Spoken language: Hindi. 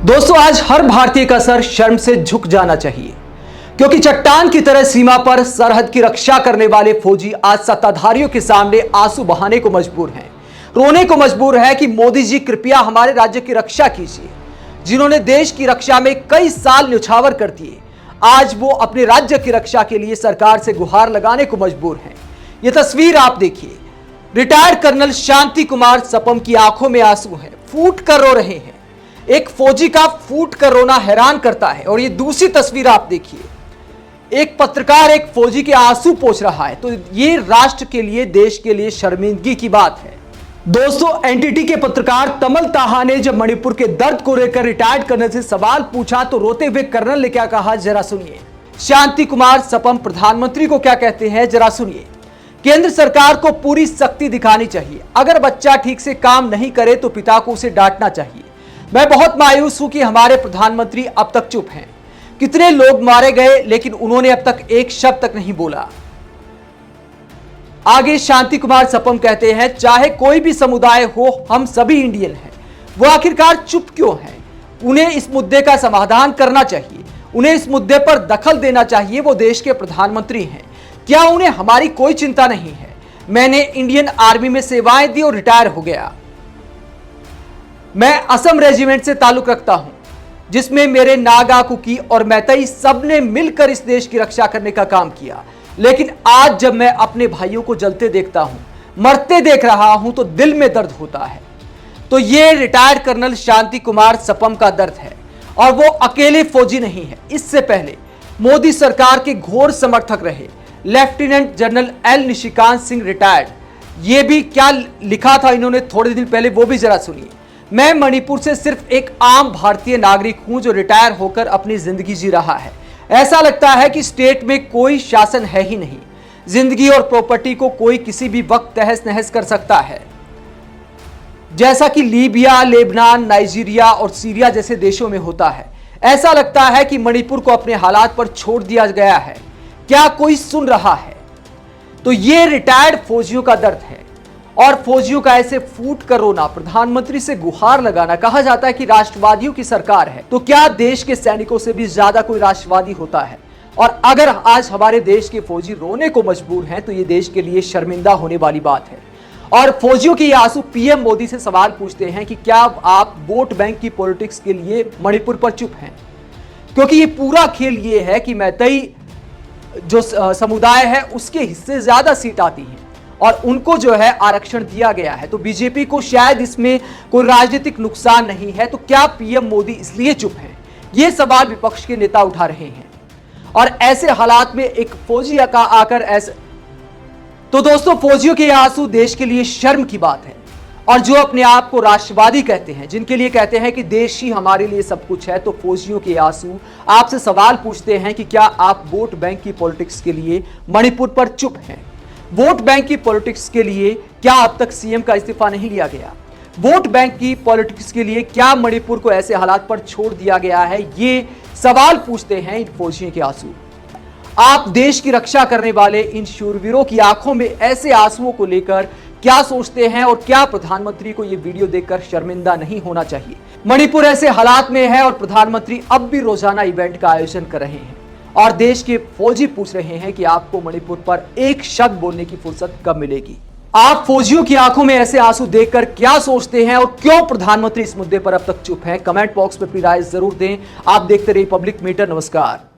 दोस्तों, आज हर भारतीय का सर शर्म से झुक जाना चाहिए, क्योंकि चट्टान की तरह सीमा पर सरहद की रक्षा करने वाले फौजी आज सत्ताधारियों के सामने आंसू बहाने को मजबूर हैं, रोने को मजबूर है कि मोदी जी कृपया हमारे राज्य की रक्षा कीजिए। जिन्होंने देश की रक्षा में कई साल न्यौछावर कर दिए, आज वो अपने राज्य की रक्षा के लिए सरकार से गुहार लगाने को मजबूर हैं। ये तस्वीर आप देखिए, रिटायर्ड कर्नल शांति कुमार सपम की आंखों में आंसू हैं, फूट कर रो रहे हैं। एक फौजी का फूट कर रोना हैरान करता है। और ये दूसरी तस्वीर आप देखिए, एक पत्रकार एक फौजी के आंसू पोंछ रहा है। तो ये राष्ट्र के लिए, देश के लिए शर्मिंदगी की बात है। दोस्तों, एनडीटीवी के पत्रकार तमल ताहा ने जब मणिपुर के दर्द को लेकर रिटायर्ड कर्नल से सवाल पूछा तो रोते हुए कर्नल ने क्या कहा, जरा सुनिए। शांति कुमार सपम प्रधानमंत्री को क्या कहते हैं, जरा सुनिए। केंद्र सरकार को पूरी सख्ती दिखानी चाहिए। अगर बच्चा ठीक से काम नहीं करे तो पिता को उसे डांटना चाहिए। मैं बहुत मायूस हूं कि हमारे प्रधानमंत्री अब तक चुप हैं। कितने लोग मारे गए, लेकिन उन्होंने अब तक एक शब्द तक नहीं बोला। आगे शांति कुमार सपम कहते हैं, चाहे कोई भी समुदाय हो, हम सभी इंडियन हैं। वो आखिरकार चुप क्यों हैं? उन्हें इस मुद्दे का समाधान करना चाहिए। उन्हें इस मुद्दे पर दखल देना चाहिए। वो देश के प्रधानमंत्री हैं। क्या उन्हें हमारी कोई चिंता नहीं है? मैंने इंडियन आर्मी में सेवाएं दी और रिटायर हो गया। मैं असम रेजिमेंट से ताल्लुक रखता हूं, जिसमें मेरे नागा, कुकी और मैतई सबने मिलकर इस देश की रक्षा करने का काम किया। लेकिन आज जब मैं अपने भाइयों को जलते देखता हूं, मरते देख रहा हूं, तो दिल में दर्द होता है। तो ये रिटायर्ड कर्नल शांति कुमार सपम का दर्द है। और वो अकेले फौजी नहीं है। इससे पहले मोदी सरकार के घोर समर्थक रहे lieutenant general L Nishikant Singh retired. ये भी क्या लिखा था इन्होंने थोड़े दिन पहले, वो भी जरा सुनिए। मैं मणिपुर से सिर्फ एक आम भारतीय नागरिक हूं जो रिटायर होकर अपनी जिंदगी जी रहा है। ऐसा लगता है कि स्टेट में कोई शासन है ही नहीं। जिंदगी और प्रॉपर्टी को कोई किसी भी वक्त तहस नहस कर सकता है, जैसा कि लीबिया, लेबनान, नाइजीरिया और सीरिया जैसे देशों में होता है। ऐसा लगता है कि मणिपुर को अपने हालात पर छोड़ दिया गया है। क्या कोई सुन रहा है? तो ये रिटायर्ड फौजियों का दर्द है। और फौजियों का ऐसे फूट कर रोना, प्रधानमंत्री से गुहार लगाना। कहा जाता है कि राष्ट्रवादियों की सरकार है, तो क्या देश के सैनिकों से भी ज्यादा कोई राष्ट्रवादी होता है? और अगर आज हमारे देश के फौजी रोने को मजबूर हैं, तो ये देश के लिए शर्मिंदा होने वाली बात है। और फौजियों के आंसू पीएम मोदी से सवाल पूछते हैं कि क्या आप वोट बैंक की पॉलिटिक्स के लिए मणिपुर पर चुप हैं? क्योंकि ये पूरा खेल ये है कि मैतई जो समुदाय है उसके हिस्से ज्यादा सीट आती हैं और उनको जो है आरक्षण दिया गया है। तो बीजेपी को शायद इसमें कोई राजनीतिक नुकसान नहीं है। तो क्या पीएम मोदी इसलिए चुप हैं? ये सवाल विपक्ष के नेता उठा रहे हैं। और ऐसे हालात में एक फौजी का आकर ऐसे, तो दोस्तों, फौजियों के आंसू देश के लिए शर्म की बात है। और जो अपने आप को राष्ट्रवादी कहते हैं, जिनके लिए कहते हैं कि देश ही हमारे लिए सब कुछ है, तो फौजियों के आंसू आपसे सवाल पूछते हैं कि क्या आप वोट बैंक की पॉलिटिक्स के लिए मणिपुर पर चुप हैं? वोट बैंक की पॉलिटिक्स के लिए क्या अब तक सीएम का इस्तीफा नहीं लिया गया? वोट बैंक की पॉलिटिक्स के लिए क्या मणिपुर को ऐसे हालात पर छोड़ दिया गया है? ये सवाल पूछते हैं इन फौजियों के आंसू। आप देश की रक्षा करने वाले इन शूरवीरों की आंखों में ऐसे आंसुओं को लेकर क्या सोचते हैं? और क्या प्रधानमंत्री को यह वीडियो देखकर शर्मिंदा नहीं होना चाहिए? मणिपुर ऐसे हालात में है और प्रधानमंत्री अब भी रोजाना इवेंट का आयोजन कर रहे हैं और देश के फौजी पूछ रहे हैं कि आपको मणिपुर पर एक शब्द बोलने की फुर्सत कब मिलेगी? आप फौजियों की आंखों में ऐसे आंसू देखकर क्या सोचते हैं? और क्यों प्रधानमंत्री इस मुद्दे पर अब तक चुप हैं? कमेंट बॉक्स में अपनी राय जरूर दें। आप देखते रहिए पब्लिक मीटर। नमस्कार।